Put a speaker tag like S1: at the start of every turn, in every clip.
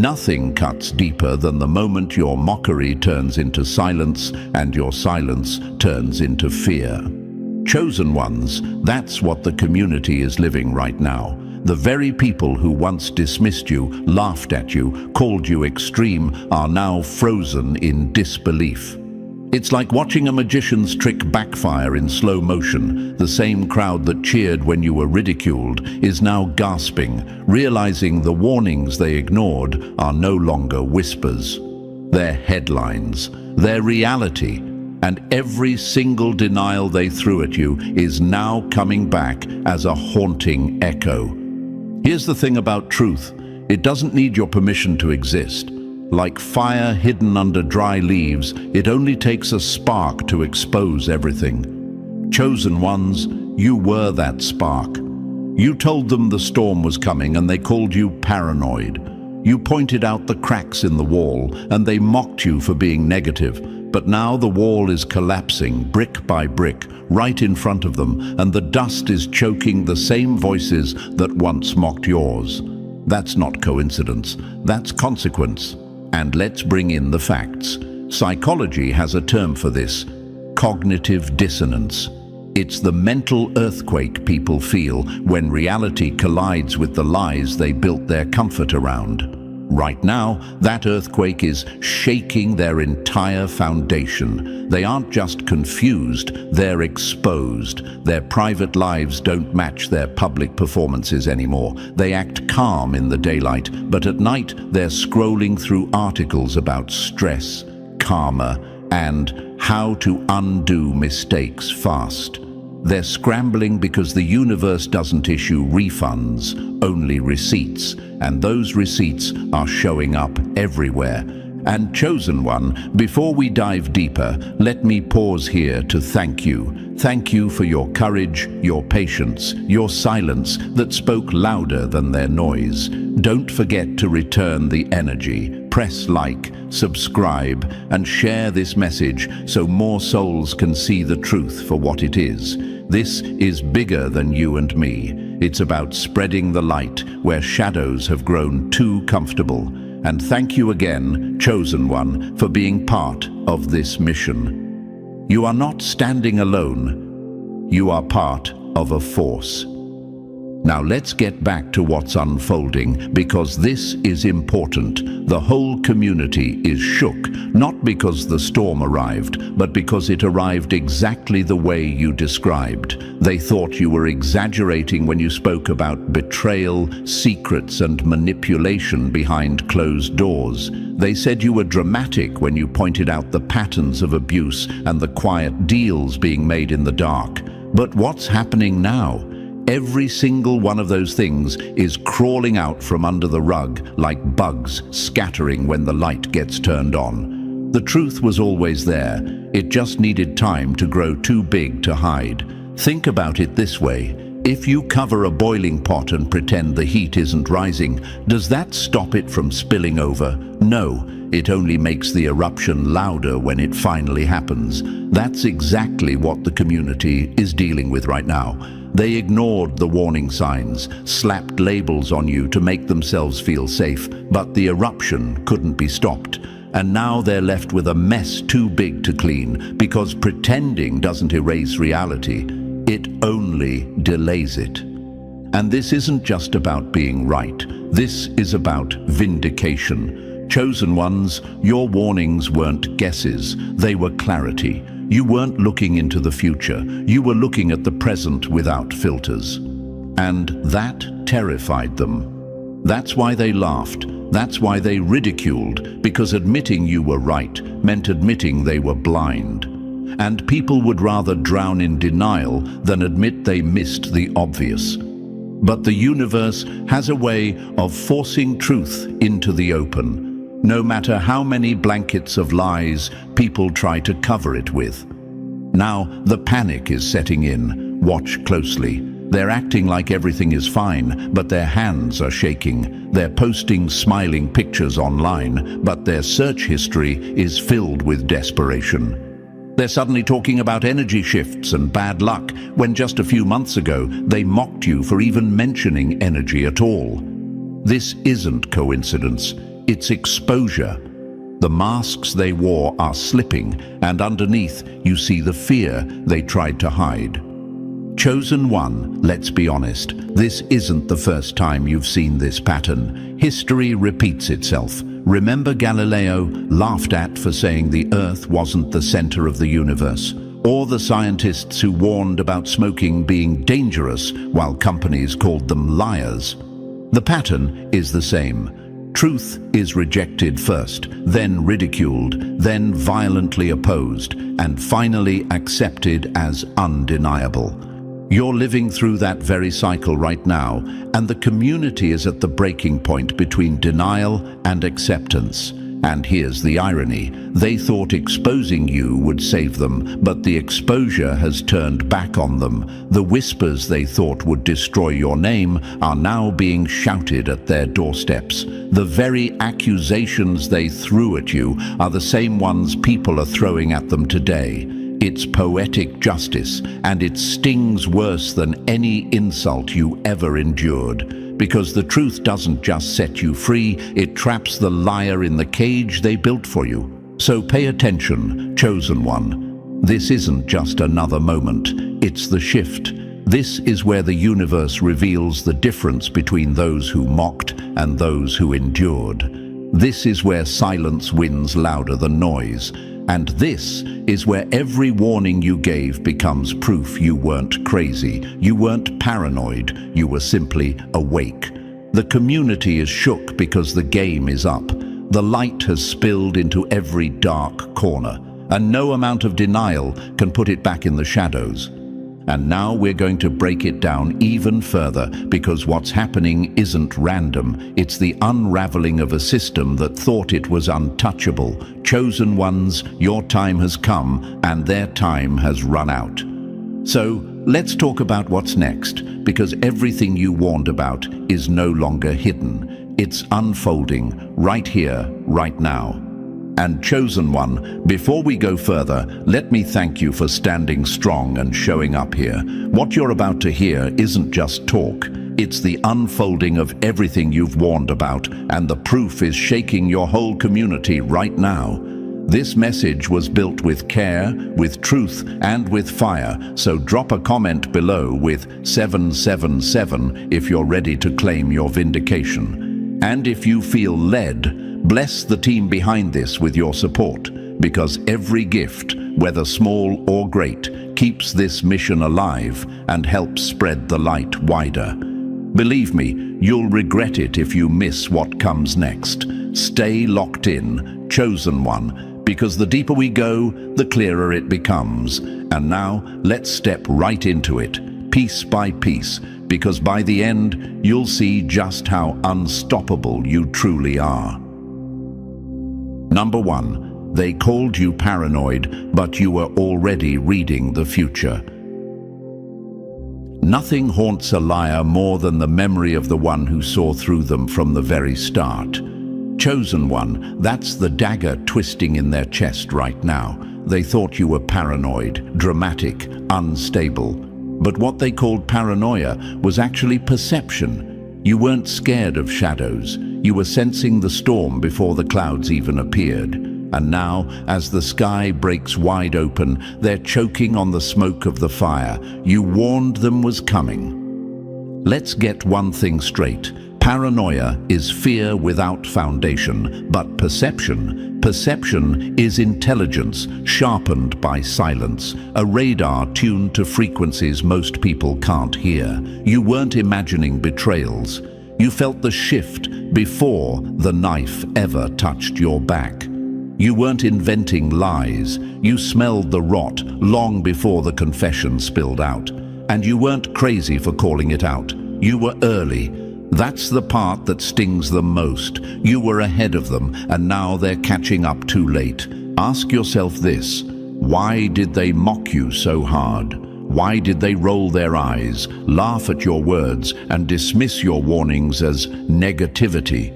S1: Nothing cuts deeper than the moment your mockery turns into silence and your silence turns into fear. Chosen ones, that's what the community is living right now. The very people who once dismissed you, laughed at you, called you extreme, are now frozen in disbelief. It's like watching a magician's trick backfire in slow motion. The same crowd that cheered when you were ridiculed is now gasping, realizing the warnings they ignored are no longer whispers. They're headlines, they're reality, and every single denial they threw at you is now coming back as a haunting echo. Here's the thing about truth: it doesn't need your permission to exist. Like fire hidden under dry leaves, it only takes a spark to expose everything. Chosen ones, you were that spark. You told them the storm was coming and they called you paranoid. You pointed out the cracks in the wall and they mocked you for being negative. But now the wall is collapsing, brick by brick, right in front of them, and the dust is choking the same voices that once mocked yours. That's not coincidence, that's consequence. And let's bring in the facts. Psychology has a term for this: cognitive dissonance. It's the mental earthquake people feel when reality collides with the lies they built their comfort around. Right now, that earthquake is shaking their entire foundation. They aren't just confused, they're exposed. Their private lives don't match their public performances anymore. They act calm in the daylight, but at night they're scrolling through articles about stress, karma, and how to undo mistakes fast. They're scrambling because the universe doesn't issue refunds, only receipts, and those receipts are showing up everywhere. And chosen one, before we dive deeper, let me pause here to thank you. Thank you for your courage, your patience, your silence that spoke louder than their noise. Don't forget to return the energy. Press like, subscribe, and share this message so more souls can see the truth for what it is. This is bigger than you and me. It's about spreading the light where shadows have grown too comfortable. And thank you again, Chosen One, for being part of this mission. You are not standing alone. You are part of a force. Now let's get back to what's unfolding, because this is important. The whole community is shook, not because the storm arrived, but because it arrived exactly the way you described. They thought you were exaggerating when you spoke about betrayal, secrets, and manipulation behind closed doors. They said you were dramatic when you pointed out the patterns of abuse and the quiet deals being made in the dark. But what's happening now? Every single one of those things is crawling out from under the rug like bugs scattering when the light gets turned on. The truth was always there. It just needed time to grow too big to hide. Think about it this way. If you cover a boiling pot and pretend the heat isn't rising, does that stop it from spilling over? No, it only makes the eruption louder when it finally happens. That's exactly what the community is dealing with right now. They ignored the warning signs, slapped labels on you to make themselves feel safe, but the eruption couldn't be stopped. And now they're left with a mess too big to clean, because pretending doesn't erase reality. It only delays it. And this isn't just about being right. This is about vindication. Chosen ones, your warnings weren't guesses. They were clarity. You weren't looking into the future. You were looking at the present without filters. And that terrified them. That's why they laughed. That's why they ridiculed, because admitting you were right meant admitting they were blind. And people would rather drown in denial than admit they missed the obvious. But the universe has a way of forcing truth into the open. No matter how many blankets of lies people try to cover it with. Now the panic is setting in. Watch closely. They're acting like everything is fine, but their hands are shaking. They're posting smiling pictures online, but their search history is filled with desperation. They're suddenly talking about energy shifts and bad luck, when just a few months ago they mocked you for even mentioning energy at all. This isn't coincidence. it's exposure. The masks they wore are slipping, and underneath you see the fear they tried to hide. Chosen one, let's be honest, this isn't the first time you've seen this pattern. History repeats itself. Remember Galileo, laughed at for saying the Earth wasn't the center of the universe? Or the scientists who warned about smoking being dangerous while companies called them liars? The pattern is the same. Truth is rejected first, then ridiculed, then violently opposed, and finally accepted as undeniable. You're living through that very cycle right now, and the community is at the breaking point between denial and acceptance. And here's the irony. They thought exposing you would save them, but the exposure has turned back on them. The whispers they thought would destroy your name are now being shouted at their doorsteps. The very accusations they threw at you are the same ones people are throwing at them today. It's poetic justice, and it stings worse than any insult you ever endured. Because the truth doesn't just set you free, it traps the liar in the cage they built for you. So pay attention, chosen one. This isn't just another moment, it's the shift. This is where the universe reveals the difference between those who mocked and those who endured. This is where silence wins louder than noise. And this is where every warning you gave becomes proof you weren't crazy, you weren't paranoid, you were simply awake. The community is shook because the game is up. The light has spilled into every dark corner, and no amount of denial can put it back in the shadows. And now we're going to break it down even further, because what's happening isn't random. It's the unraveling of a system that thought it was untouchable. Chosen ones, your time has come, and their time has run out. So let's talk about what's next, because everything you warned about is no longer hidden. It's unfolding right here, right now. And chosen one, before we go further, let me thank you for standing strong and showing up here. What you're about to hear isn't just talk. It's the unfolding of everything you've warned about, and the proof is shaking your whole community right now. This message was built with care, with truth, and with fire, so drop a comment below with 777 if you're ready to claim your vindication. And if you feel led, bless the team behind this with your support, because every gift, whether small or great, keeps this mission alive and helps spread the light wider. Believe me, you'll regret it if you miss what comes next. Stay locked in, chosen one, because the deeper we go, the clearer it becomes. And now, let's step right into it, piece by piece, because by the end, you'll see just how unstoppable you truly are. Number 1, they called you paranoid, but you were already reading the future. Nothing haunts a liar more than the memory of the one who saw through them from the very start. Chosen one, that's the dagger twisting in their chest right now. They thought you were paranoid, dramatic, unstable. But what they called paranoia was actually perception. You weren't scared of shadows. You were sensing the storm before the clouds even appeared. And now, as the sky breaks wide open, they're choking on the smoke of the fire. You warned them was coming. Let's get one thing straight. Paranoia is fear without foundation, but perception is intelligence sharpened by silence, a radar tuned to frequencies most people can't hear. You weren't imagining betrayals. You felt the shift before the knife ever touched your back. You weren't inventing lies. You smelled the rot long before the confession spilled out. And you weren't crazy for calling it out. You were early. That's the part that stings them most. You were ahead of them, and now they're catching up too late. Ask yourself this: why did they mock you so hard? Why did they roll their eyes, laugh at your words, and dismiss your warnings as negativity?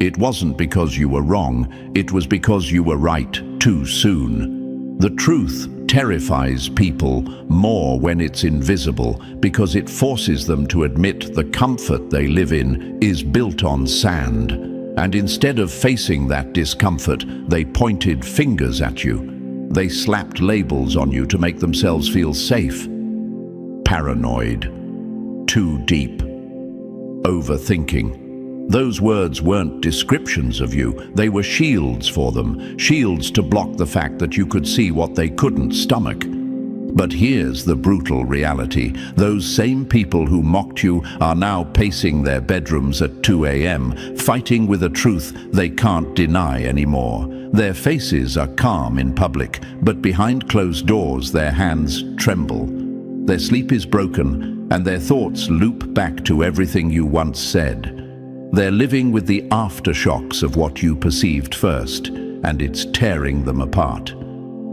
S1: It wasn't because you were wrong, it was because you were right too soon. The truth terrifies people more when it's invisible, because it forces them to admit the comfort they live in is built on sand. And instead of facing that discomfort, they pointed fingers at you. They slapped labels on you to make themselves feel safe. Paranoid. Too deep. Overthinking. Those words weren't descriptions of you, they were shields for them, shields to block the fact that you could see what they couldn't stomach. But here's the brutal reality. Those same people who mocked you are now pacing their bedrooms at 2 a.m., fighting with a truth they can't deny anymore. Their faces are calm in public, but behind closed doors their hands tremble. Their sleep is broken, and their thoughts loop back to everything you once said. They're living with the aftershocks of what you perceived first, and it's tearing them apart.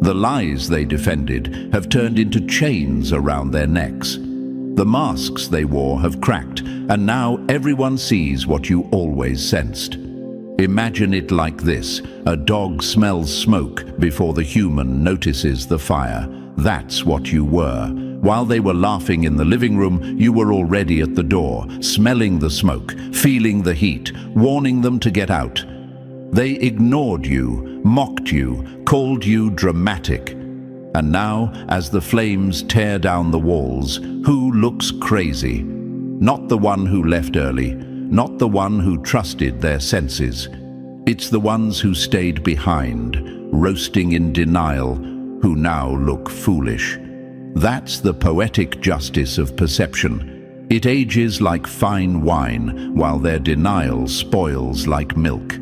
S1: The lies they defended have turned into chains around their necks. The masks they wore have cracked, and now everyone sees what you always sensed. Imagine it like this: a dog smells smoke before the human notices the fire. That's what you were. While they were laughing in the living room, you were already at the door, smelling the smoke, feeling the heat, warning them to get out. They ignored you, mocked you, called you dramatic. And now, as the flames tear down the walls, who looks crazy? Not the one who left early, not the one who trusted their senses. It's the ones who stayed behind, roasting in denial, who now look foolish. That's the poetic justice of perception. It ages like fine wine, while their denial spoils like milk.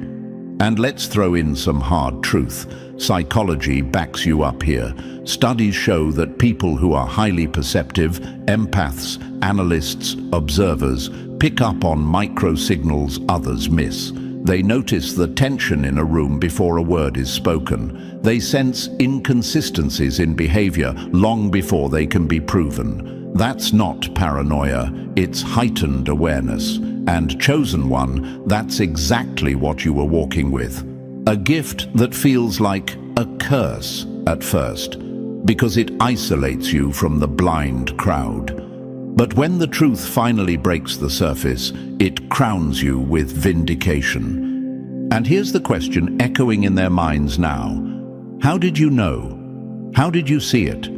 S1: And let's throw in some hard truth. Psychology backs you up here. Studies show that people who are highly perceptive, empaths, analysts, observers, pick up on micro-signals others miss. They notice the tension in a room before a word is spoken. They sense inconsistencies in behavior long before they can be proven. That's not paranoia, it's heightened awareness. And chosen one, that's exactly what you were walking with. A gift that feels like a curse at first, because it isolates you from the blind crowd. But when the truth finally breaks the surface, it crowns you with vindication. And here's the question echoing in their minds now. How did you know? How did you see it?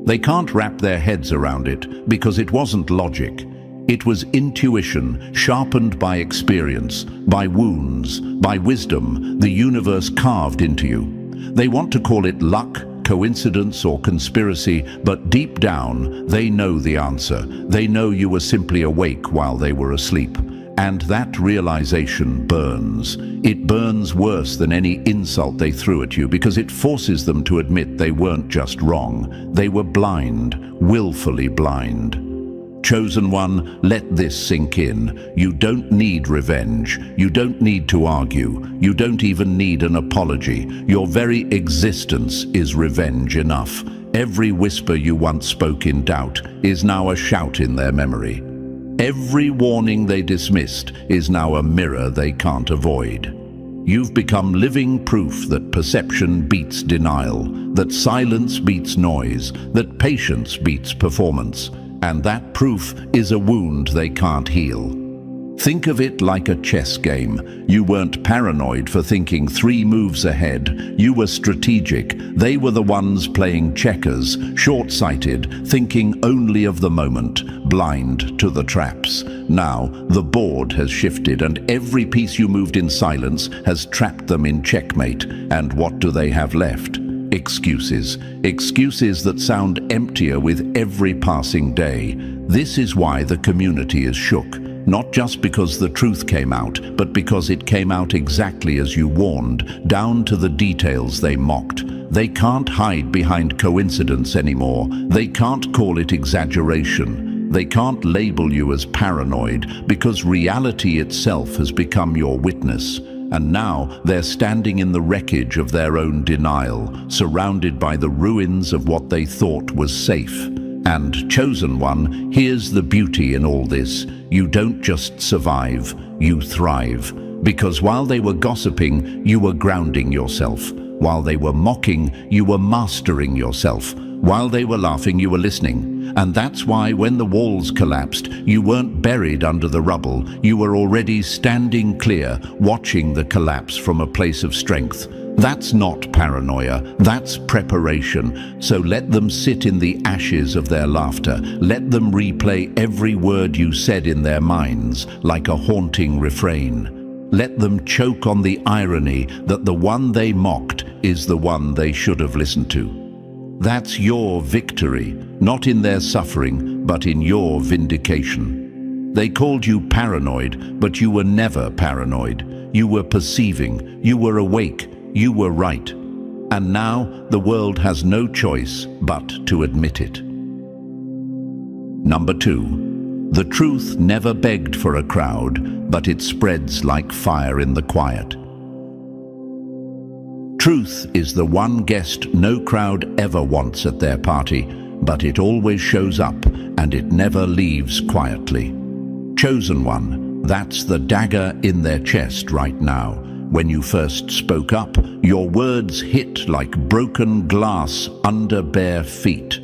S1: They can't wrap their heads around it because it wasn't logic. It was intuition, sharpened by experience, by wounds, by wisdom the universe carved into you. They want to call it luck, coincidence, or conspiracy, but deep down, they know the answer. They know you were simply awake while they were asleep. And that realization burns. It burns worse than any insult they threw at you because it forces them to admit they weren't just wrong. They were blind, willfully blind. Chosen one, let this sink in. You don't need revenge. You don't need to argue. You don't even need an apology. Your very existence is revenge enough. Every whisper you once spoke in doubt is now a shout in their memory. Every warning they dismissed is now a mirror they can't avoid. You've become living proof that perception beats denial, that silence beats noise, that patience beats performance. And that proof is a wound they can't heal. Think of it like a chess game. You weren't paranoid for thinking 3 moves ahead. You were strategic. They were the ones playing checkers, short-sighted, thinking only of the moment, blind to the traps. Now, the board has shifted and every piece you moved in silence has trapped them in checkmate. And what do they have left? Excuses. Excuses that sound emptier with every passing day. This is why the community is shook. Not just because the truth came out, but because it came out exactly as you warned, down to the details they mocked. They can't hide behind coincidence anymore. They can't call it exaggeration. They can't label you as paranoid because reality itself has become your witness. And now they're standing in the wreckage of their own denial, surrounded by the ruins of what they thought was safe. And chosen one, here's the beauty in all this. You don't just survive, you thrive. Because while they were gossiping, you were grounding yourself. While they were mocking, you were mastering yourself. While they were laughing, you were listening. And that's why when the walls collapsed, you weren't buried under the rubble. You were already standing clear, watching the collapse from a place of strength. That's not paranoia, that's preparation. So let them sit in the ashes of their laughter. Let them replay every word you said in their minds, like a haunting refrain. Let them choke on the irony that the one they mocked is the one they should have listened to. That's your victory, not in their suffering, but in your vindication. They called you paranoid, but you were never paranoid. You were perceiving, you were awake, you were right. And now the world has no choice but to admit it. Number 2. The truth never begged for a crowd, but it spreads like fire in the quiet. Truth is the one guest no crowd ever wants at their party, but it always shows up and it never leaves quietly. Chosen one, that's the dagger in their chest right now. When you first spoke up, your words hit like broken glass under bare feet.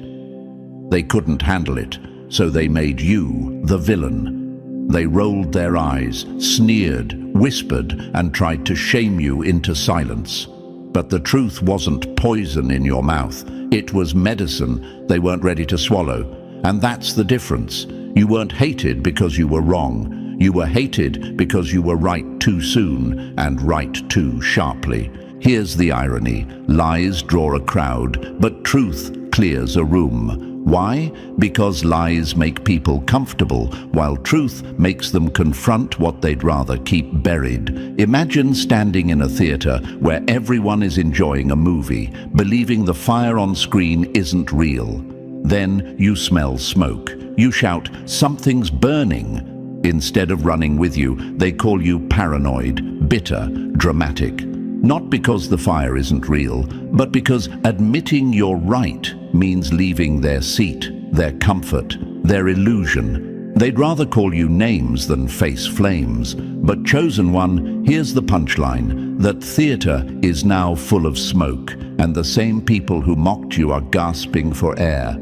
S1: They couldn't handle it, so they made you the villain. They rolled their eyes, sneered, whispered, and tried to shame you into silence. But the truth wasn't poison in your mouth. It was medicine they weren't ready to swallow. And that's the difference. You weren't hated because you were wrong. You were hated because you were right too soon and right too sharply. Here's the irony. Lies draw a crowd, but truth clears a room. Why? Because lies make people comfortable, while truth makes them confront what they'd rather keep buried. Imagine standing in a theater where everyone is enjoying a movie, believing the fire on screen isn't real. Then you smell smoke. You shout, "Something's burning." Instead of running with you, they call you paranoid, bitter, dramatic. Not because the fire isn't real, but because admitting you're right means leaving their seat, their comfort, their illusion. They'd rather call you names than face flames. But chosen one, here's the punchline, that theater is now full of smoke, and the same people who mocked you are gasping for air.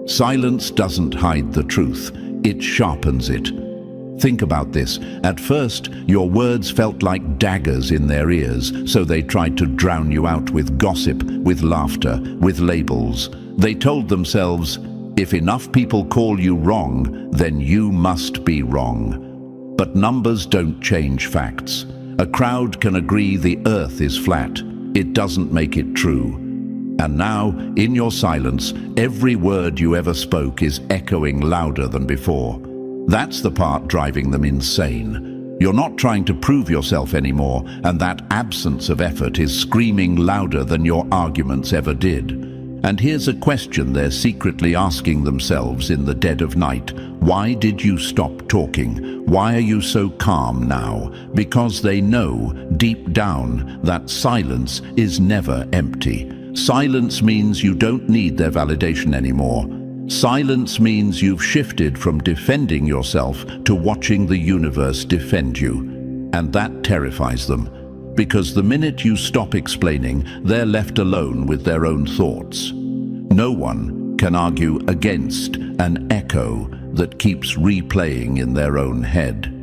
S1: Silence doesn't hide the truth, it sharpens it. Think about this. At first, your words felt like daggers in their ears, so they tried to drown you out with gossip, with laughter, with labels. They told themselves, if enough people call you wrong, then you must be wrong. But numbers don't change facts. A crowd can agree the earth is flat. It doesn't make it true. And now, in your silence, every word you ever spoke is echoing louder than before. That's the part driving them insane. You're not trying to prove yourself anymore, and that absence of effort is screaming louder than your arguments ever did. And here's a question they're secretly asking themselves in the dead of night. Why did you stop talking? Why are you so calm now? Because they know, deep down, that silence is never empty. Silence means you don't need their validation anymore. Silence means you've shifted from defending yourself to watching the universe defend you. And that terrifies them, because the minute you stop explaining, they're left alone with their own thoughts. No one can argue against an echo that keeps replaying in their own head.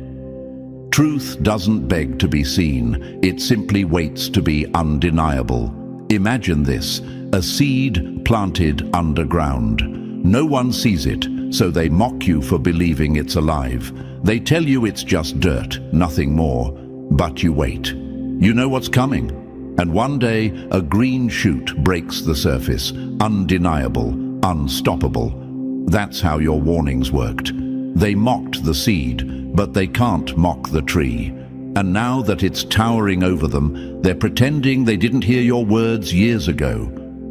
S1: Truth doesn't beg to be seen, it simply waits to be undeniable. Imagine this, a seed planted underground. No one sees it, so they mock you for believing it's alive. They tell you it's just dirt, nothing more. But you wait. You know what's coming. And one day, a green shoot breaks the surface, undeniable, unstoppable. That's how your warnings worked. They mocked the seed, but they can't mock the tree. And now that it's towering over them, they're pretending they didn't hear your words years ago.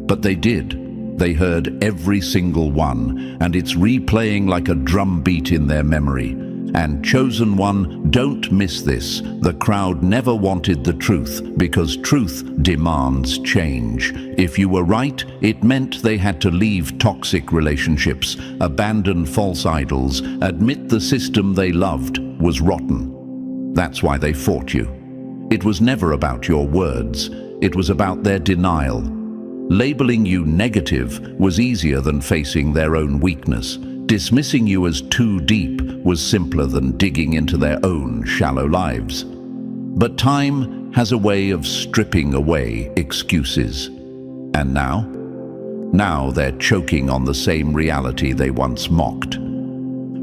S1: But they did. They heard every single one, and it's replaying like a drum beat in their memory. And chosen one, don't miss this. The crowd never wanted the truth, because truth demands change. If you were right, it meant they had to leave toxic relationships, abandon false idols, admit the system they loved was rotten. That's why they fought you. It was never about your words. It was about their denial. Labeling you negative was easier than facing their own weakness. Dismissing you as too deep was simpler than digging into their own shallow lives. But time has a way of stripping away excuses. And now? Now they're choking on the same reality they once mocked.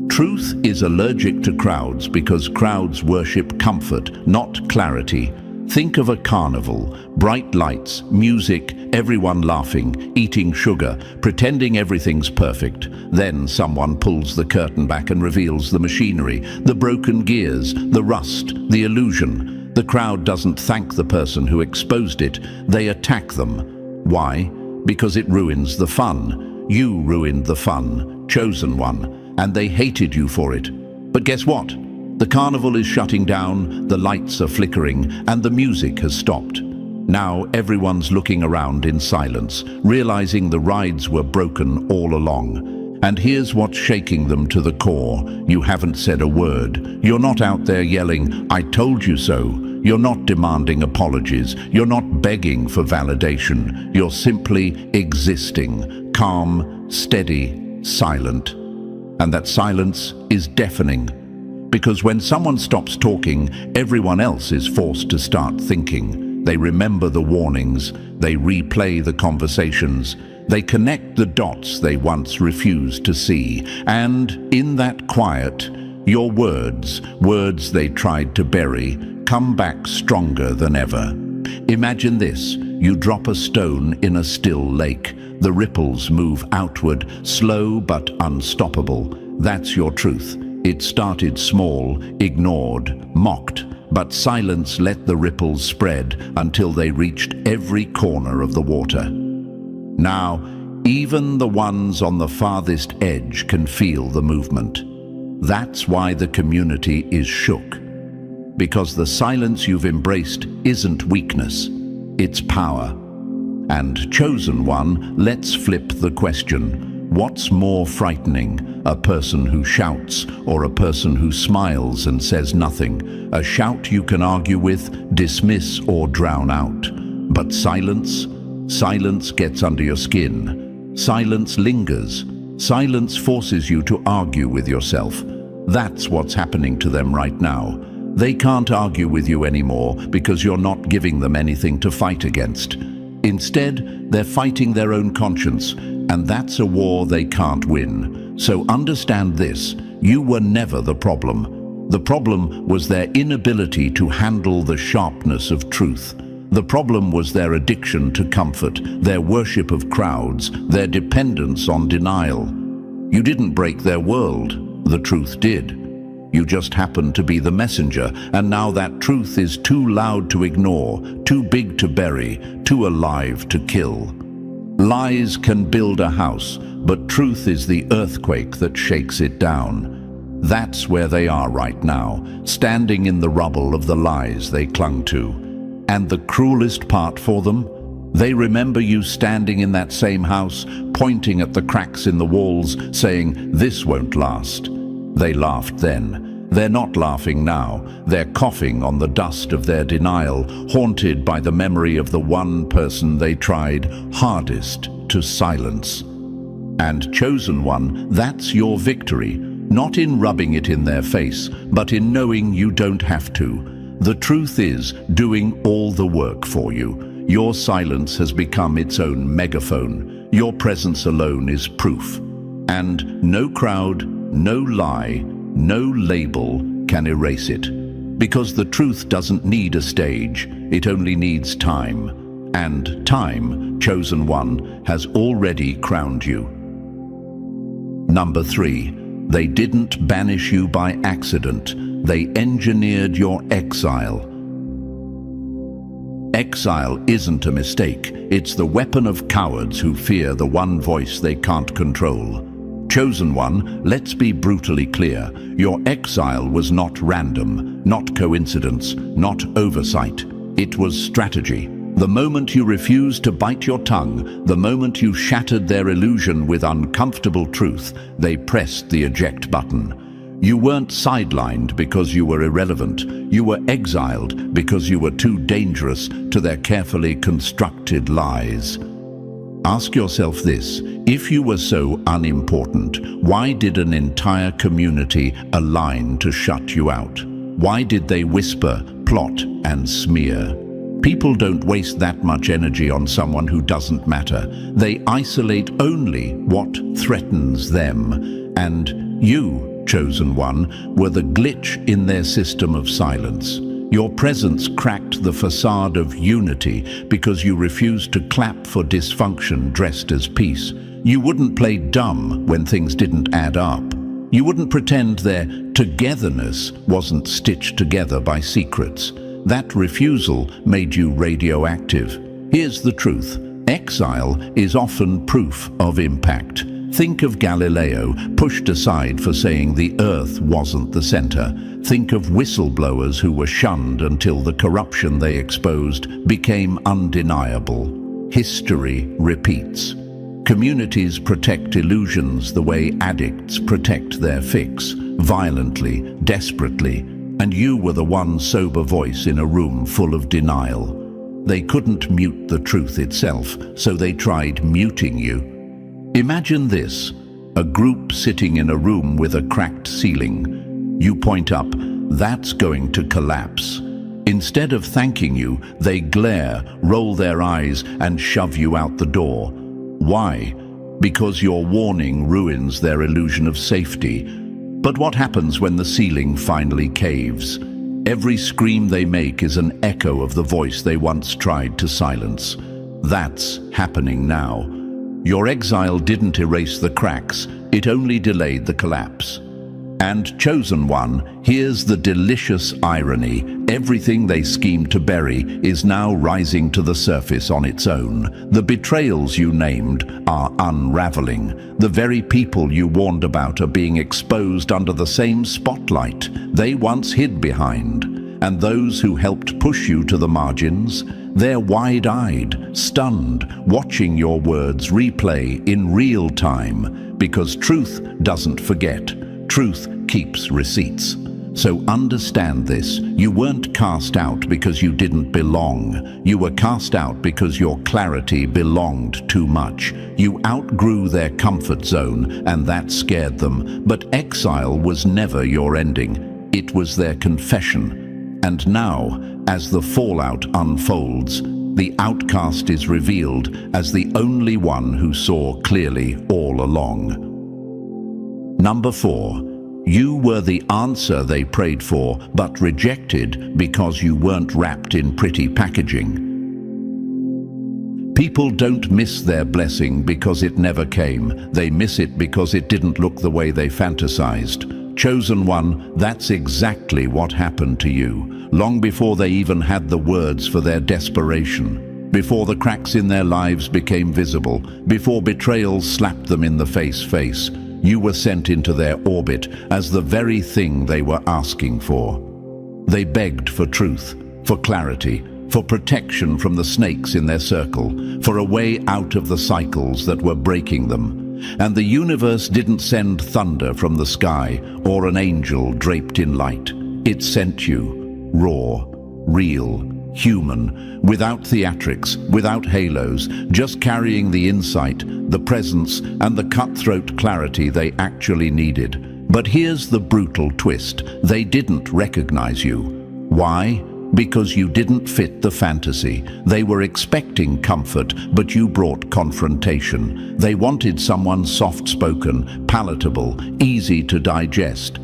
S1: Truth is allergic to crowds because crowds worship comfort, not clarity. Think of a carnival, bright lights, music, everyone laughing, eating sugar, pretending everything's perfect. Then someone pulls the curtain back and reveals the machinery, the broken gears, the rust, the illusion. The crowd doesn't thank the person who exposed it, they attack them. Why? Because it ruins the fun. You ruined the fun, chosen one, and they hated you for it. But guess what? The carnival is shutting down, the lights are flickering, and the music has stopped. Now everyone's looking around in silence, realizing the rides were broken all along. And here's what's shaking them to the core. You haven't said a word. You're not out there yelling, "I told you so." You're not demanding apologies. You're not begging for validation. You're simply existing, calm, steady, silent. And that silence is deafening. Because when someone stops talking, everyone else is forced to start thinking. They remember the warnings, they replay the conversations, they connect the dots they once refused to see. And in that quiet, your words they tried to bury, come back stronger than ever. Imagine this: you drop a stone in a still lake. The ripples move outward, slow but unstoppable. That's your truth. It started small, ignored, mocked, but silence let the ripples spread until they reached every corner of the water. Now, even the ones on the farthest edge can feel the movement. That's why the community is shook. Because the silence you've embraced isn't weakness, it's power. And chosen one, let's flip the question. What's more frightening, a person who shouts or a person who smiles and says nothing? A shout you can argue with, dismiss or drown out. But silence? Silence gets under your skin. Silence lingers. Silence forces you to argue with yourself. That's what's happening to them right now. They can't argue with you anymore because you're not giving them anything to fight against. Instead, they're fighting their own conscience, and that's a war they can't win. So understand this: you were never the problem. The problem was their inability to handle the sharpness of truth. The problem was their addiction to comfort, their worship of crowds, their dependence on denial. You didn't break their world, the truth did. You just happened to be the messenger, and now that truth is too loud to ignore, too big to bury, too alive to kill. Lies can build a house, but truth is the earthquake that shakes it down. That's where they are right now, standing in the rubble of the lies they clung to. And the cruelest part for them? They remember you standing in that same house, pointing at the cracks in the walls, saying, "This won't last." They laughed then. They're not laughing now. They're coughing on the dust of their denial, haunted by the memory of the one person they tried hardest to silence. And chosen one, that's your victory, not in rubbing it in their face, but in knowing you don't have to. The truth is doing all the work for you. Your silence has become its own megaphone. Your presence alone is proof. And no crowd, no lie, no label can erase it. Because the truth doesn't need a stage, it only needs time. And time, chosen one, has already crowned you. Number 3, they didn't banish you by accident. They engineered your exile. Exile isn't a mistake. It's the weapon of cowards who fear the one voice they can't control. Chosen one, let's be brutally clear. Your exile was not random, not coincidence, not oversight. It was strategy. The moment you refused to bite your tongue, the moment you shattered their illusion with uncomfortable truth, they pressed the eject button. You weren't sidelined because you were irrelevant. You were exiled because you were too dangerous to their carefully constructed lies. Ask yourself this: if you were so unimportant, why did an entire community align to shut you out? Why did they whisper, plot, and smear? People don't waste that much energy on someone who doesn't matter. They isolate only what threatens them. And you, chosen one, were the glitch in their system of silence. Your presence cracked the facade of unity because you refused to clap for dysfunction dressed as peace. You wouldn't play dumb when things didn't add up. You wouldn't pretend their togetherness wasn't stitched together by secrets. That refusal made you radioactive. Here's the truth: exile is often proof of impact. Think of Galileo, pushed aside for saying the Earth wasn't the center. Think of whistleblowers who were shunned until the corruption they exposed became undeniable. History repeats. Communities protect illusions the way addicts protect their fix, violently, desperately, and you were the one sober voice in a room full of denial. They couldn't mute the truth itself, so they tried muting you. Imagine this: a group sitting in a room with a cracked ceiling. You point up, that's going to collapse. Instead of thanking you, they glare, roll their eyes, and shove you out the door. Why? Because your warning ruins their illusion of safety. But what happens when the ceiling finally caves? Every scream they make is an echo of the voice they once tried to silence. That's happening now. Your exile didn't erase the cracks, it only delayed the collapse. And chosen one, here's the delicious irony: everything they schemed to bury is now rising to the surface on its own. The betrayals you named are unraveling. The very people you warned about are being exposed under the same spotlight they once hid behind. And those who helped push you to the margins, they're wide-eyed, stunned, watching your words replay in real time, because truth doesn't forget. Truth keeps receipts. So understand this: you weren't cast out because you didn't belong. You were cast out because your clarity belonged too much. You outgrew their comfort zone, and that scared them. But exile was never your ending. It was their confession. And now, as the fallout unfolds, the outcast is revealed as the only one who saw clearly all along. Number 4. You were the answer they prayed for, but rejected because you weren't wrapped in pretty packaging. People don't miss their blessing because it never came. They miss it because it didn't look the way they fantasized. Chosen one, that's exactly what happened to you, long before they even had the words for their desperation. Before the cracks in their lives became visible, before betrayals slapped them in the face, you were sent into their orbit as the very thing they were asking for. They begged for truth, for clarity, for protection from the snakes in their circle, for a way out of the cycles that were breaking them. And the universe didn't send thunder from the sky or an angel draped in light. It sent you, raw, real, human, without theatrics, without halos, just carrying the insight, the presence, and the cutthroat clarity they actually needed. But here's the brutal twist: they didn't recognize you. Why? Because you didn't fit the fantasy. They were expecting comfort, but you brought confrontation. They wanted someone soft-spoken, palatable, easy to digest.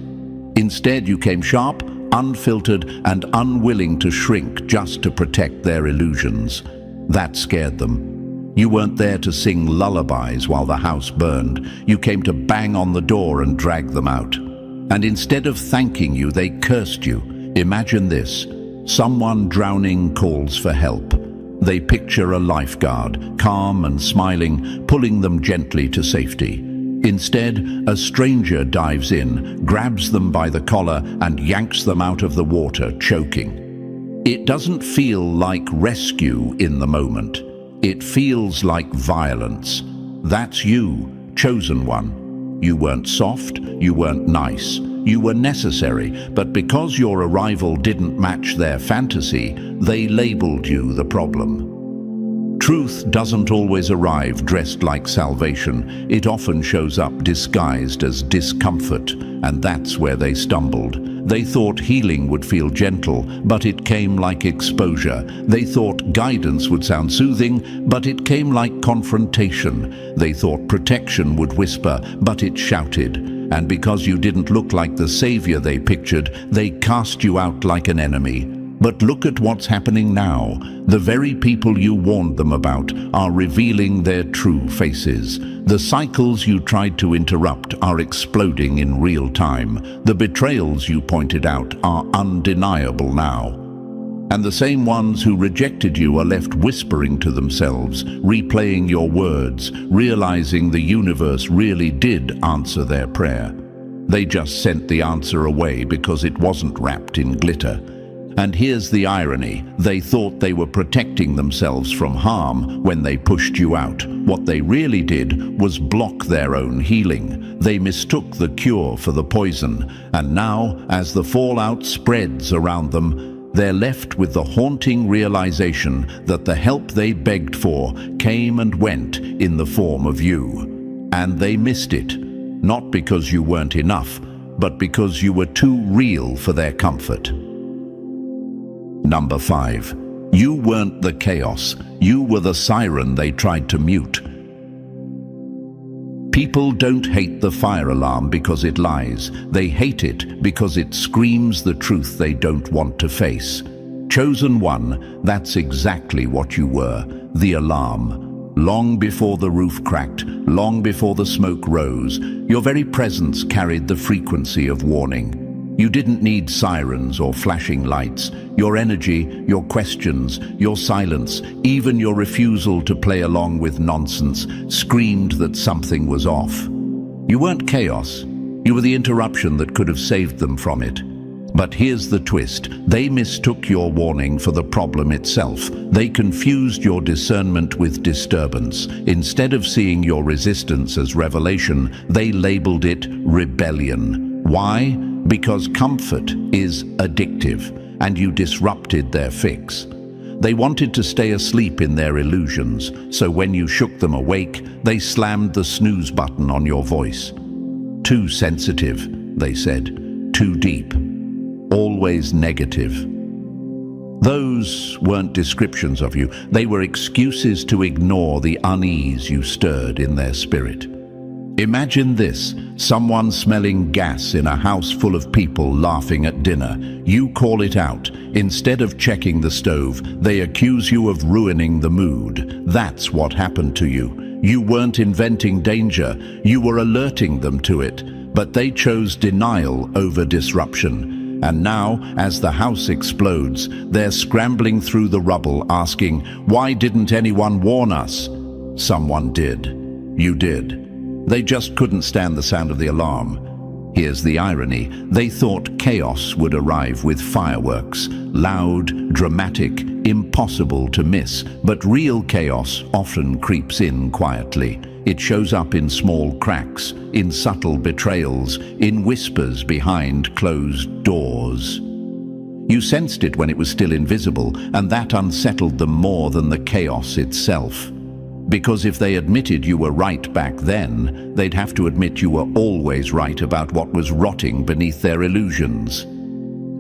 S1: Instead, you came sharp, unfiltered, and unwilling to shrink just to protect their illusions. That scared them. You weren't there to sing lullabies while the house burned. You came to bang on the door and drag them out. And instead of thanking you, they cursed you. Imagine this: someone drowning calls for help. They picture a lifeguard, calm and smiling, pulling them gently to safety. Instead, a stranger dives in, grabs them by the collar, and yanks them out of the water, choking. It doesn't feel like rescue in the moment. It feels like violence. That's you, chosen one. You weren't soft, you weren't nice. You were necessary, but because your arrival didn't match their fantasy, they labeled you the problem. Truth doesn't always arrive dressed like salvation. It often shows up disguised as discomfort, and that's where they stumbled. They thought healing would feel gentle, but it came like exposure. They thought guidance would sound soothing, but it came like confrontation. They thought protection would whisper, but it shouted. And because you didn't look like the savior they pictured, they cast you out like an enemy. But look at what's happening now. The very people you warned them about are revealing their true faces. The cycles you tried to interrupt are exploding in real time. The betrayals you pointed out are undeniable now. And the same ones who rejected you are left whispering to themselves, replaying your words, realizing the universe really did answer their prayer. They just sent the answer away because it wasn't wrapped in glitter. And here's the irony. They thought they were protecting themselves from harm when they pushed you out. What they really did was block their own healing. They mistook the cure for the poison. And now, as the fallout spreads around them, they're left with the haunting realization that the help they begged for came and went in the form of you. And they missed it, not because you weren't enough, but because you were too real for their comfort. Number 5. You weren't the chaos. You were the siren they tried to mute. People don't hate the fire alarm because it lies. They hate it because it screams the truth they don't want to face. Chosen one, that's exactly what you were, the alarm. Long before the roof cracked, long before the smoke rose, your very presence carried the frequency of warning. You didn't need sirens or flashing lights. Your energy, your questions, your silence, even your refusal to play along with nonsense, screamed that something was off. You weren't chaos. You were the interruption that could have saved them from it. But here's the twist. They mistook your warning for the problem itself. They confused your discernment with disturbance. Instead of seeing your resistance as revelation, they labeled it rebellion. Why? Because comfort is addictive, and you disrupted their fix. They wanted to stay asleep in their illusions, so when you shook them awake, they slammed the snooze button on your voice. Too sensitive, they said. Too deep. Always negative. Those weren't descriptions of you. They were excuses to ignore the unease you stirred in their spirit. Imagine this, someone smelling gas in a house full of people laughing at dinner. You call it out. Instead of checking the stove, they accuse you of ruining the mood. That's what happened to you. You weren't inventing danger, you were alerting them to it. But they chose denial over disruption. And now, as the house explodes, they're scrambling through the rubble asking, "Why didn't anyone warn us?" Someone did. You did. They just couldn't stand the sound of the alarm. Here's the irony. They thought chaos would arrive with fireworks. Loud, dramatic, impossible to miss. But real chaos often creeps in quietly. It shows up in small cracks, in subtle betrayals, in whispers behind closed doors. You sensed it when it was still invisible, and that unsettled them more than the chaos itself. Because if they admitted you were right back then, they'd have to admit you were always right about what was rotting beneath their illusions.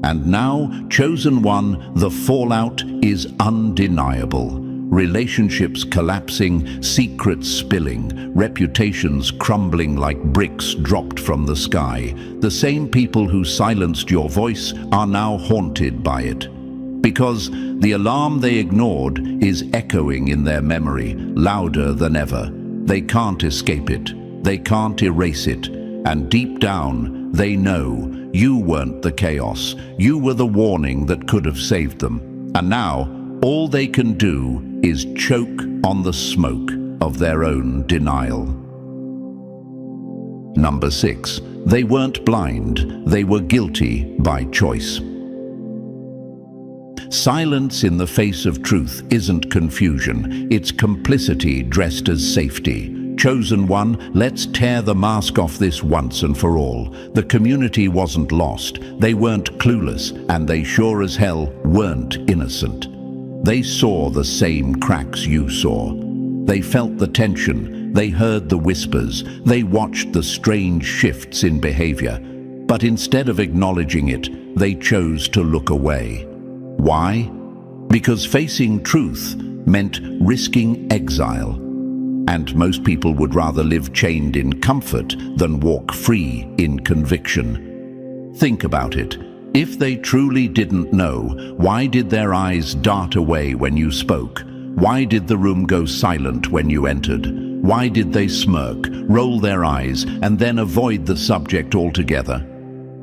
S1: And now, chosen one, the fallout is undeniable. Relationships collapsing, secrets spilling, reputations crumbling like bricks dropped from the sky. The same people who silenced your voice are now haunted by it. Because the alarm they ignored is echoing in their memory, louder than ever. They can't escape it. They can't erase it. And deep down, they know you weren't the chaos. You were the warning that could have saved them. And now, all they can do is choke on the smoke of their own denial. Number 6. They weren't blind. They were guilty by choice. Silence in the face of truth isn't confusion. It's complicity dressed as safety. Chosen one, let's tear the mask off this once and for all. The community wasn't lost. They weren't clueless, and they sure as hell weren't innocent. They saw the same cracks you saw. They felt the tension, they heard the whispers, they watched the strange shifts in behavior. But instead of acknowledging it, they chose to look away. Why? Because facing truth meant risking exile. And most people would rather live chained in comfort than walk free in conviction. Think about it. If they truly didn't know, why did their eyes dart away when you spoke? Why did the room go silent when you entered? Why did they smirk, roll their eyes, and then avoid the subject altogether?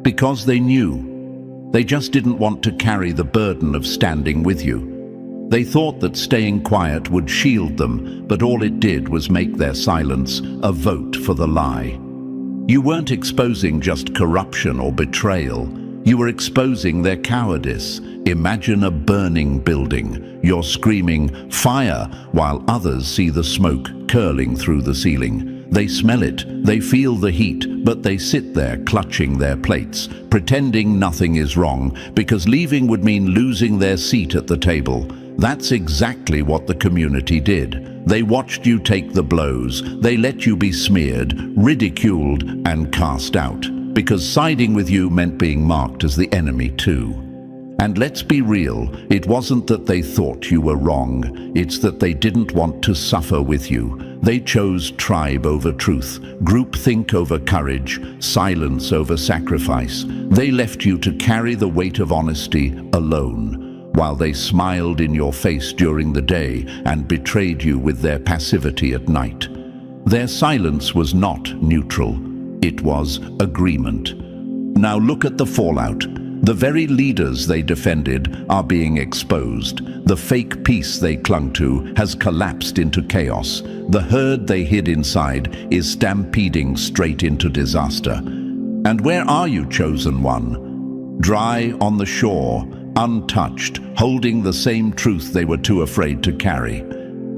S1: Because they knew. They just didn't want to carry the burden of standing with you. They thought that staying quiet would shield them, but all it did was make their silence a vote for the lie. You weren't exposing just corruption or betrayal. You were exposing their cowardice. Imagine a burning building. You're screaming, "Fire!" while others see the smoke curling through the ceiling. They smell it, they feel the heat, but they sit there clutching their plates, pretending nothing is wrong, because leaving would mean losing their seat at the table. That's exactly what the community did. They watched you take the blows. They let you be smeared, ridiculed, and cast out, because siding with you meant being marked as the enemy too. And let's be real, it wasn't that they thought you were wrong, it's that they didn't want to suffer with you. They chose tribe over truth, groupthink over courage, silence over sacrifice. They left you to carry the weight of honesty alone, while they smiled in your face during the day and betrayed you with their passivity at night. Their silence was not neutral, it was agreement. Now look at the fallout. The very leaders they defended are being exposed. The fake peace they clung to has collapsed into chaos. The herd they hid inside is stampeding straight into disaster. And where are you, chosen one? Dry on the shore, untouched, holding the same truth they were too afraid to carry.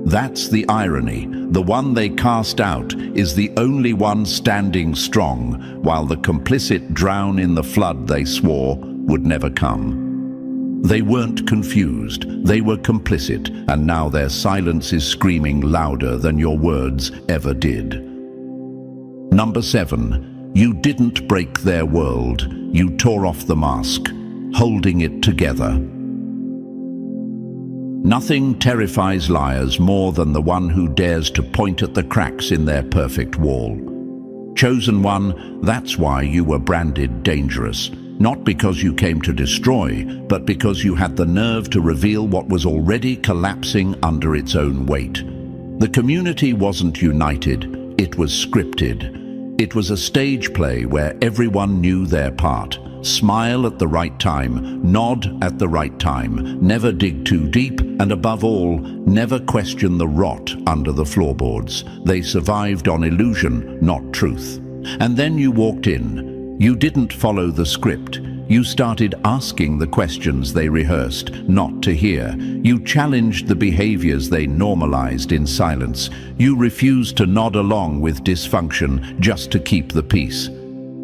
S1: That's the irony. The one they cast out is the only one standing strong, while the complicit drown in the flood they swore would never come. They weren't confused, they were complicit, and now their silence is screaming louder than your words ever did. Number 7, you didn't break their world, you tore off the mask, holding it together. Nothing terrifies liars more than the one who dares to point at the cracks in their perfect wall. Chosen one, that's why you were branded dangerous. Not because you came to destroy, but because you had the nerve to reveal what was already collapsing under its own weight. The community wasn't united, it was scripted. It was a stage play where everyone knew their part. Smile at the right time, nod at the right time, never dig too deep, and above all, never question the rot under the floorboards. They survived on illusion, not truth. And then you walked in. You didn't follow the script. You started asking the questions they rehearsed, not to hear. You challenged the behaviors they normalized in silence. You refused to nod along with dysfunction just to keep the peace.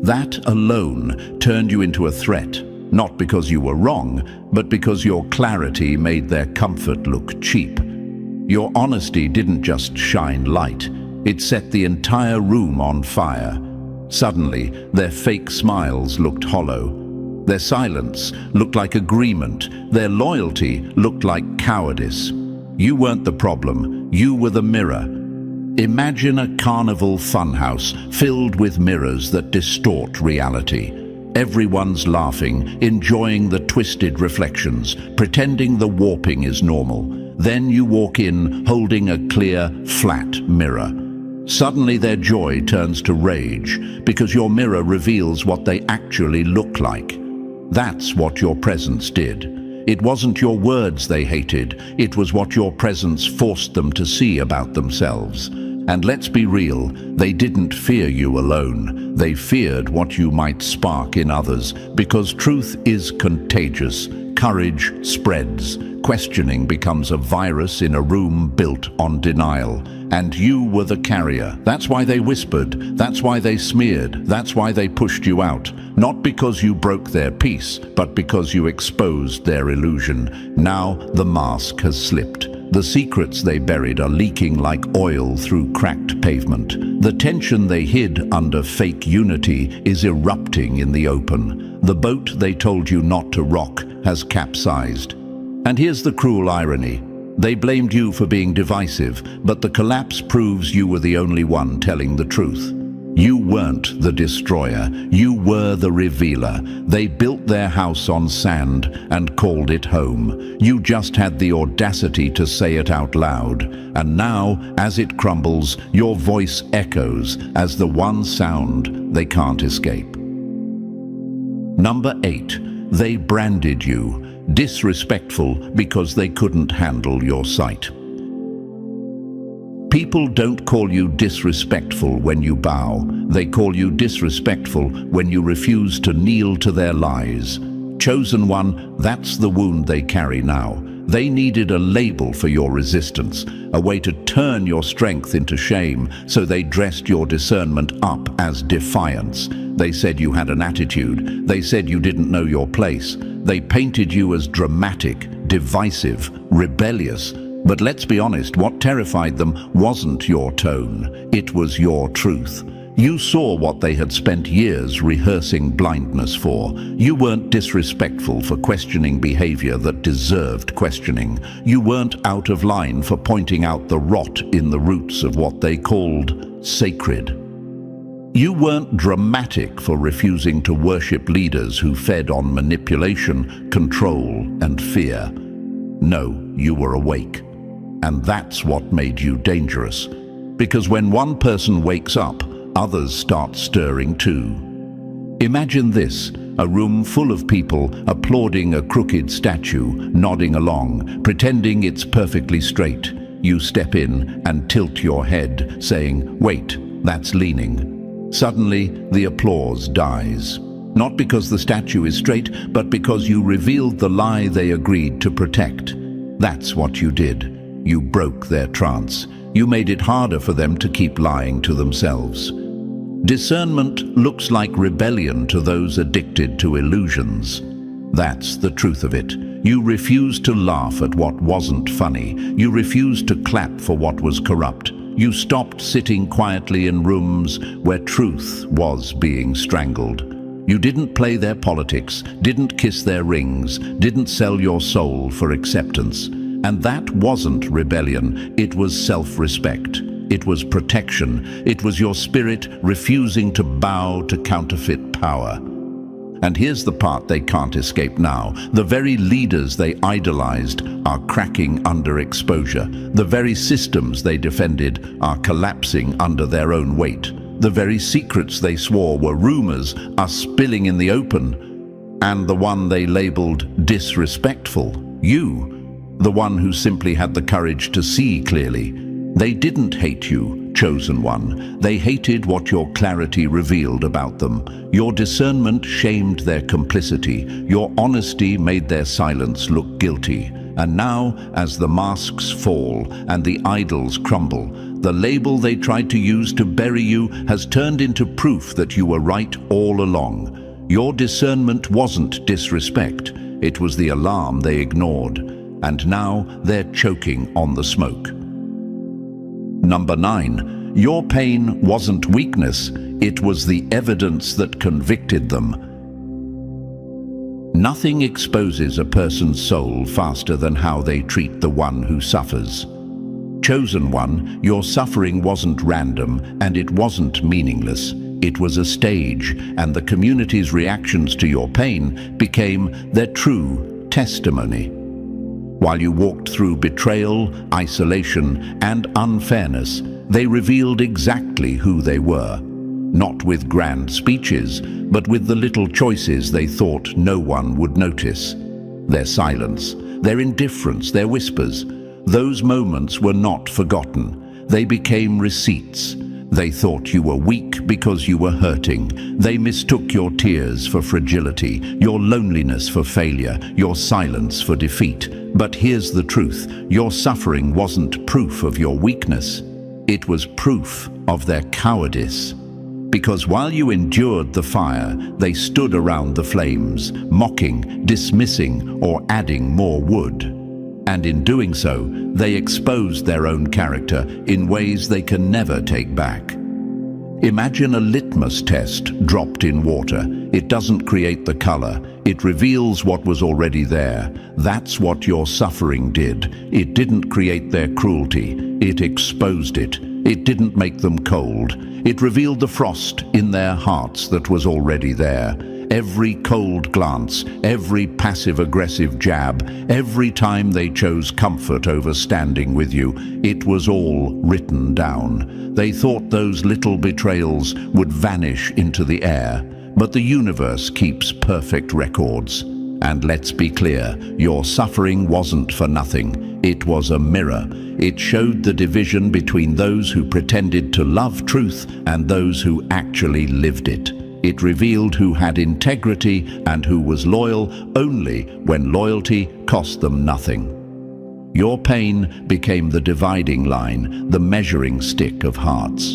S1: That alone turned you into a threat, not because you were wrong, but because your clarity made their comfort look cheap. Your honesty didn't just shine light, it set the entire room on fire. Suddenly, their fake smiles looked hollow. Their silence looked like agreement. Their loyalty looked like cowardice. You weren't the problem, you were the mirror. Imagine a carnival funhouse filled with mirrors that distort reality. Everyone's laughing, enjoying the twisted reflections, pretending the warping is normal. Then you walk in holding a clear, flat mirror. Suddenly their joy turns to rage because your mirror reveals what they actually look like. That's what your presence did. It wasn't your words they hated, it was what your presence forced them to see about themselves. And let's be real, they didn't fear you alone. They feared what you might spark in others, because truth is contagious. Courage spreads. questioning becomes a virus in a room built on denial. And you were the carrier. That's why they whispered, that's why they smeared, that's why they pushed you out. Not because you broke their peace, but because you exposed their illusion. Now the mask has slipped. The secrets they buried are leaking like oil through cracked pavement. The tension they hid under fake unity is erupting in the open. The boat they told you not to rock has capsized. And here's the cruel irony. They blamed you for being divisive, but the collapse proves you were the only one telling the truth. You weren't the destroyer, you were the revealer. They built their house on sand and called it home. You just had the audacity to say it out loud. And now, as it crumbles, your voice echoes as the one sound they can't escape. Number 8. They branded you. Disrespectful because they couldn't handle your sight. People don't call you disrespectful when you bow. They call you disrespectful when you refuse to kneel to their lies. Chosen one, that's the wound they carry now. They needed a label for your resistance, a way to turn your strength into shame, so they dressed your discernment up as defiance. They said you had an attitude. They said you didn't know your place. They painted you as dramatic, divisive, rebellious. But let's be honest, what terrified them wasn't your tone. It was your truth. You saw what they had spent years rehearsing blindness for. You weren't disrespectful for questioning behavior that deserved questioning. You weren't out of line for pointing out the rot in the roots of what they called sacred. You weren't dramatic for refusing to worship leaders who fed on manipulation, control, and fear. No, you were awake. And that's what made you dangerous. Because when one person wakes up, others start stirring too. Imagine this, a room full of people applauding a crooked statue, nodding along, pretending it's perfectly straight. You step in and tilt your head, saying, "Wait, that's leaning." Suddenly, the applause dies. Not because the statue is straight, but because you revealed the lie they agreed to protect. That's what you did. You broke their trance. You made it harder for them to keep lying to themselves. Discernment looks like rebellion to those addicted to illusions. That's the truth of it. You refused to laugh at what wasn't funny. You refused to clap for what was corrupt. You stopped sitting quietly in rooms where truth was being strangled. You didn't play their politics, didn't kiss their rings, didn't sell your soul for acceptance. And that wasn't rebellion, it was self-respect. It was protection. It was your spirit refusing to bow to counterfeit power. And here's the part they can't escape now. The very leaders they idolized are cracking under exposure. The very systems they defended are collapsing under their own weight. The very secrets they swore were rumors are spilling in the open. And the one they labeled disrespectful, you, the one who simply had the courage to see clearly. They didn't hate you, chosen one. They hated what your clarity revealed about them. Your discernment shamed their complicity. Your honesty made their silence look guilty. And now, as the masks fall and the idols crumble, the label they tried to use to bury you has turned into proof that you were right all along. Your discernment wasn't disrespect. It was the alarm they ignored. And now they're choking on the smoke. Number 9. Your pain wasn't weakness, it was the evidence that convicted them. Nothing exposes a person's soul faster than how they treat the one who suffers. Chosen one, your suffering wasn't random and it wasn't meaningless. It was a stage, and the community's reactions to your pain became their true testimony. While you walked through betrayal, isolation, and unfairness, they revealed exactly who they were. Not with grand speeches, but with the little choices they thought no one would notice. Their silence, their indifference, their whispers. Those moments were not forgotten. They became receipts. They thought you were weak because you were hurting. They mistook your tears for fragility, your loneliness for failure, your silence for defeat. But here's the truth: your suffering wasn't proof of your weakness. It was proof of their cowardice. Because while you endured the fire, they stood around the flames, mocking, dismissing, or adding more wood. And in doing so, they exposed their own character in ways they can never take back. Imagine a litmus test dropped in water. It doesn't create the color, it reveals what was already there. That's what your suffering did. It didn't create their cruelty, it exposed it. It didn't make them cold. It revealed the frost in their hearts that was already there. Every cold glance, every passive-aggressive jab, every time they chose comfort over standing with you, it was all written down. They thought those little betrayals would vanish into the air, but the universe keeps perfect records. And let's be clear, your suffering wasn't for nothing. It was a mirror. It showed the division between those who pretended to love truth and those who actually lived it. It revealed who had integrity and who was loyal only when loyalty cost them nothing. Your pain became the dividing line, the measuring stick of hearts.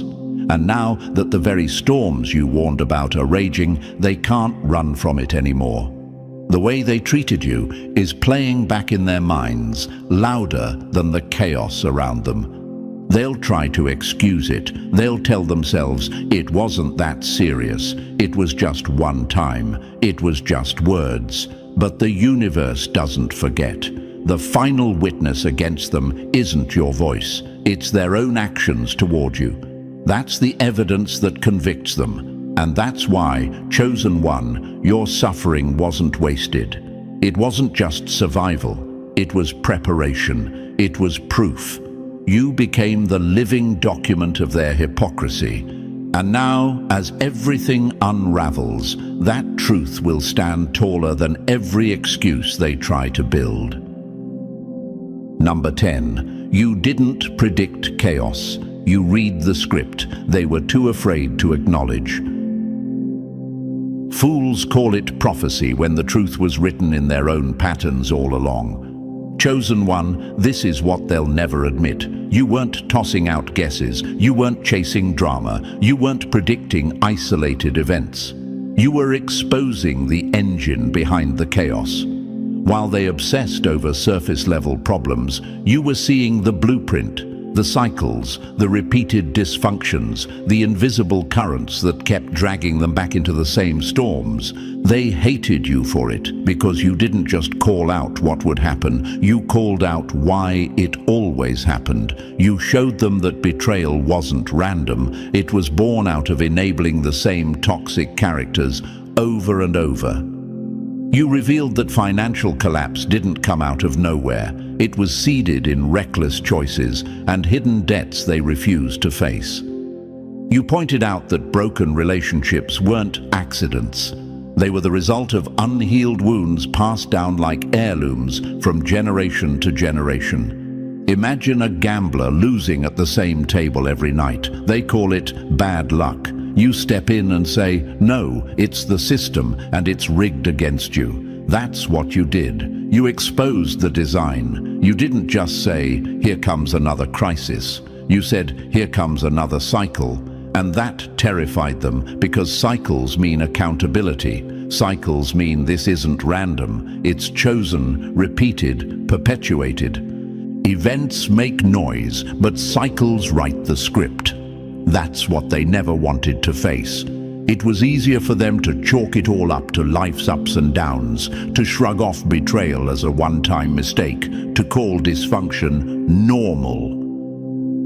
S1: And now that the very storms you warned about are raging, they can't run from it anymore. The way they treated you is playing back in their minds, louder than the chaos around them. They'll try to excuse it. They'll tell themselves it wasn't that serious. It was just one time. It was just words. But the universe doesn't forget. The final witness against them isn't your voice. It's their own actions toward you. That's the evidence that convicts them. And that's why, chosen one, your suffering wasn't wasted. It wasn't just survival. It was preparation. It was proof. You became the living document of their hypocrisy. And now, as everything unravels, that truth will stand taller than every excuse they try to build. Number 10. You didn't predict chaos. You read the script they were too afraid to acknowledge. Fools call it prophecy when the truth was written in their own patterns all along. Chosen one, this is what they'll never admit. You weren't tossing out guesses. You weren't chasing drama. You weren't predicting isolated events. You were exposing the engine behind the chaos. While they obsessed over surface-level problems, you were seeing the blueprint, the cycles, the repeated dysfunctions, the invisible currents that kept dragging them back into the same storms. They hated you for it because you didn't just call out what would happen, you called out why it always happened. You showed them that betrayal wasn't random, it was born out of enabling the same toxic characters over and over. You revealed that financial collapse didn't come out of nowhere. It was seeded in reckless choices and hidden debts they refused to face. You pointed out that broken relationships weren't accidents. They were the result of unhealed wounds passed down like heirlooms from generation to generation. Imagine a gambler losing at the same table every night. They call it bad luck. You step in and say, no, it's the system and it's rigged against you. That's what you did. You exposed the design. You didn't just say, here comes another crisis. You said, here comes another cycle. And that terrified them because cycles mean accountability. Cycles mean this isn't random. It's chosen, repeated, perpetuated. Events make noise, but cycles write the script. That's what they never wanted to face. It was easier for them to chalk it all up to life's ups and downs, to shrug off betrayal as a one-time mistake, to call dysfunction normal.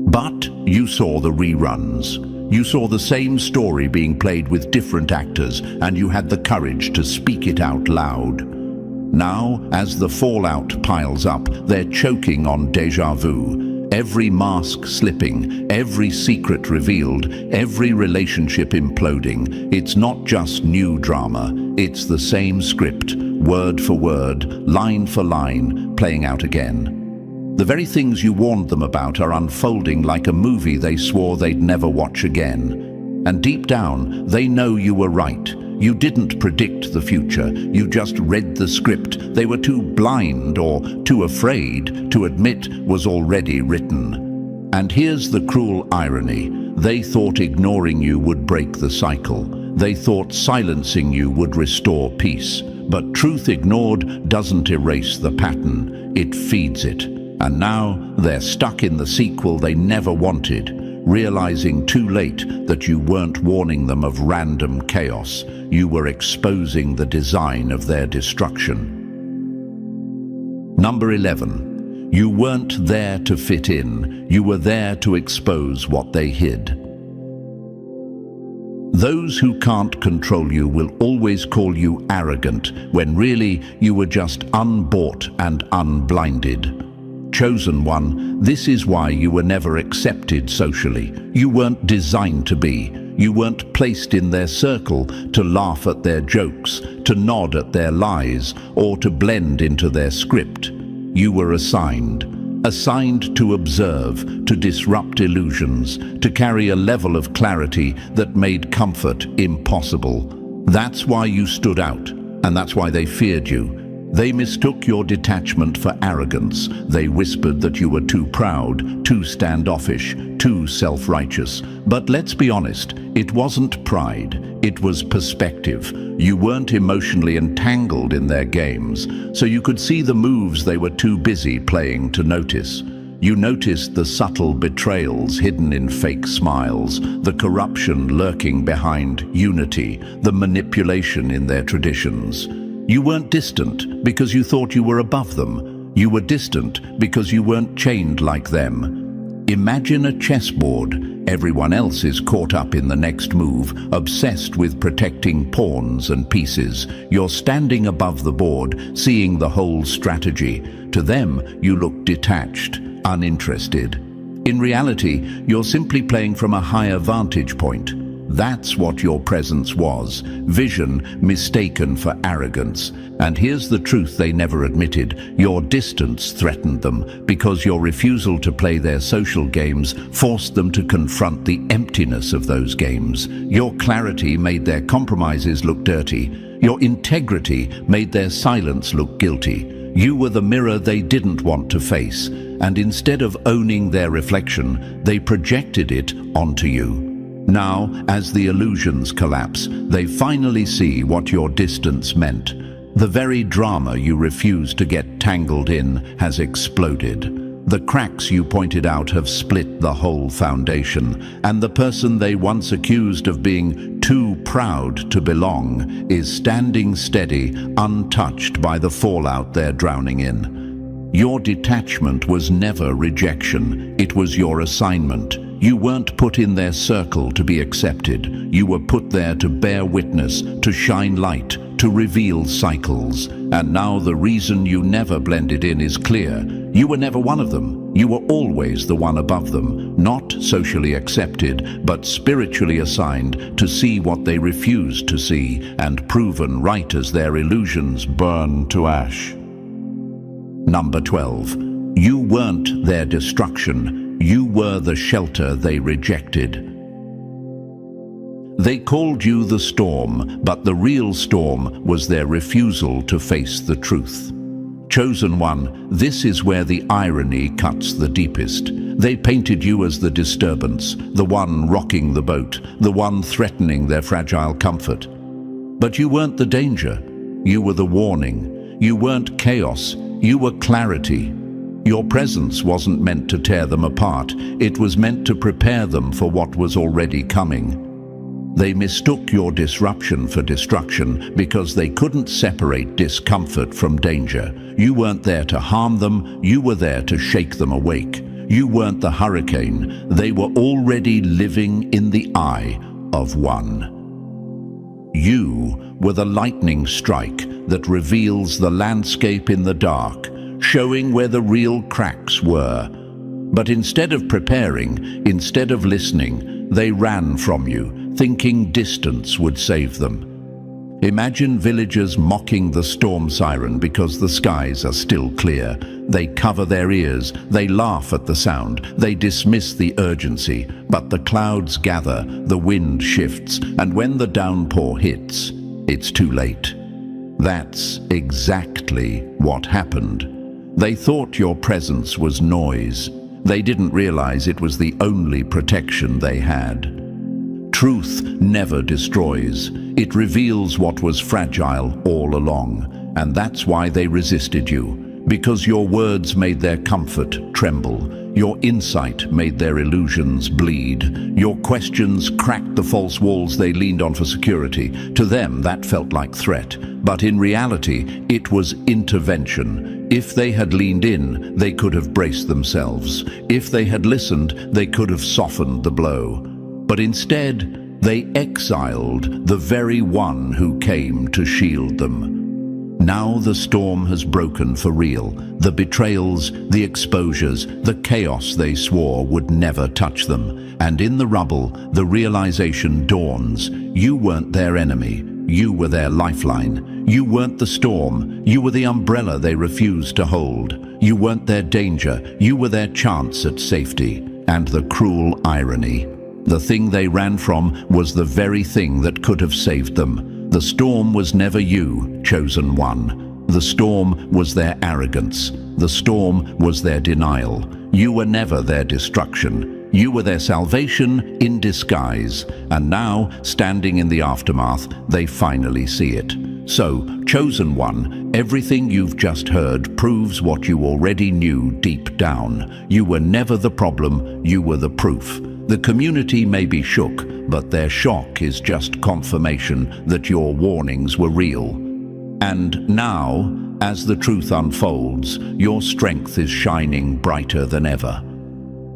S1: But you saw the reruns. You saw the same story being played with different actors, and you had the courage to speak it out loud. Now, as the fallout piles up, they're choking on déjà vu. Every mask slipping, every secret revealed, every relationship imploding. It's not just new drama, it's the same script, word for word, line for line, playing out again. The very things you warned them about are unfolding like a movie they swore they'd never watch again. And deep down, they know you were right. You didn't predict the future, you just read the script they were too blind or too afraid to admit was already written. And here's the cruel irony. They thought ignoring you would break the cycle. They thought silencing you would restore peace. But truth ignored doesn't erase the pattern, it feeds it. And now they're stuck in the sequel they never wanted, realizing too late that you weren't warning them of random chaos. You were exposing the design of their destruction. Number 11. You weren't there to fit in. You were there to expose what they hid. Those who can't control you will always call you arrogant, when really you were just unbought and unblinded. Chosen one, this is why you were never accepted socially. You weren't designed to be. You weren't placed in their circle to laugh at their jokes, to nod at their lies, or to blend into their script. You were assigned to observe, to disrupt illusions, to carry a level of clarity that made comfort impossible. That's why you stood out, and that's why they feared you. They mistook your detachment for arrogance. They whispered that you were too proud, too standoffish, too self-righteous. But let's be honest, it wasn't pride, it was perspective. You weren't emotionally entangled in their games, so you could see the moves they were too busy playing to notice. You noticed the subtle betrayals hidden in fake smiles, the corruption lurking behind unity, the manipulation in their traditions. You weren't distant because you thought you were above them. You were distant because you weren't chained like them. Imagine a chessboard. Everyone else is caught up in the next move, obsessed with protecting pawns and pieces. You're standing above the board, seeing the whole strategy. To them, you look detached, uninterested. In reality, you're simply playing from a higher vantage point. That's what your presence was, vision mistaken for arrogance. And here's the truth they never admitted. Your distance threatened them because your refusal to play their social games forced them to confront the emptiness of those games. Your clarity made their compromises look dirty. Your integrity made their silence look guilty. You were the mirror they didn't want to face, and instead of owning their reflection, they projected it onto you. Now, as the illusions collapse, they finally see what your distance meant. The very drama you refused to get tangled in has exploded. The cracks you pointed out have split the whole foundation, and the person they once accused of being too proud to belong is standing steady, untouched by the fallout they're drowning in. Your detachment was never rejection, it was your assignment. You weren't put in their circle to be accepted. You were put there to bear witness, to shine light, to reveal cycles. And now the reason you never blended in is clear. You were never one of them. You were always the one above them, not socially accepted, but spiritually assigned to see what they refused to see, and proven right as their illusions burn to ash. Number 12. You weren't their destruction. You were the shelter they rejected. They called you the storm, but the real storm was their refusal to face the truth. Chosen one, this is where the irony cuts the deepest. They painted you as the disturbance, the one rocking the boat, the one threatening their fragile comfort. But you weren't the danger. You were the warning. You weren't chaos. You were clarity. Your presence wasn't meant to tear them apart. It was meant to prepare them for what was already coming. They mistook your disruption for destruction because they couldn't separate discomfort from danger. You weren't there to harm them, you were there to shake them awake. You weren't the hurricane, they were already living in the eye of one. You were the lightning strike that reveals the landscape in the dark, showing where the real cracks were. But instead of preparing, instead of listening, they ran from you, thinking distance would save them. Imagine villagers mocking the storm siren because the skies are still clear. They cover their ears, they laugh at the sound, they dismiss the urgency. But the clouds gather, the wind shifts, and when the downpour hits, it's too late. That's exactly what happened. They thought your presence was noise. They didn't realize it was the only protection they had. Truth never destroys. It reveals what was fragile all along. And that's why they resisted you. Because your words made their comfort tremble. Your insight made their illusions bleed. Your questions cracked the false walls they leaned on for security. To them, that felt like threat. But in reality, it was intervention. If they had leaned in, they could have braced themselves. If they had listened, they could have softened the blow. But instead, they exiled the very one who came to shield them. Now the storm has broken for real. The betrayals, the exposures, the chaos they swore would never touch them. And in the rubble, the realization dawns. You weren't their enemy. You were their lifeline. You weren't the storm. You were the umbrella they refused to hold. You weren't their danger. You were their chance at safety. And the cruel irony. The thing they ran from was the very thing that could have saved them. The storm was never you, chosen one. The storm was their arrogance. The storm was their denial. You were never their destruction. You were their salvation in disguise. And now, standing in the aftermath, they finally see it. So, chosen one, everything you've just heard proves what you already knew deep down. You were never the problem, you were the proof. The community may be shook, but their shock is just confirmation that your warnings were real. And now, as the truth unfolds, your strength is shining brighter than ever.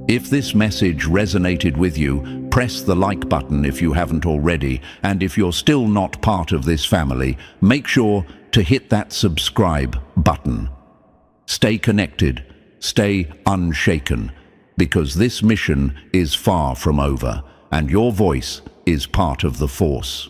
S1: If this message resonated with you, press the like button if you haven't already, and if you're still not part of this family, make sure to hit that subscribe button. Stay connected, stay unshaken, because this mission is far from over, and your voice is part of the force.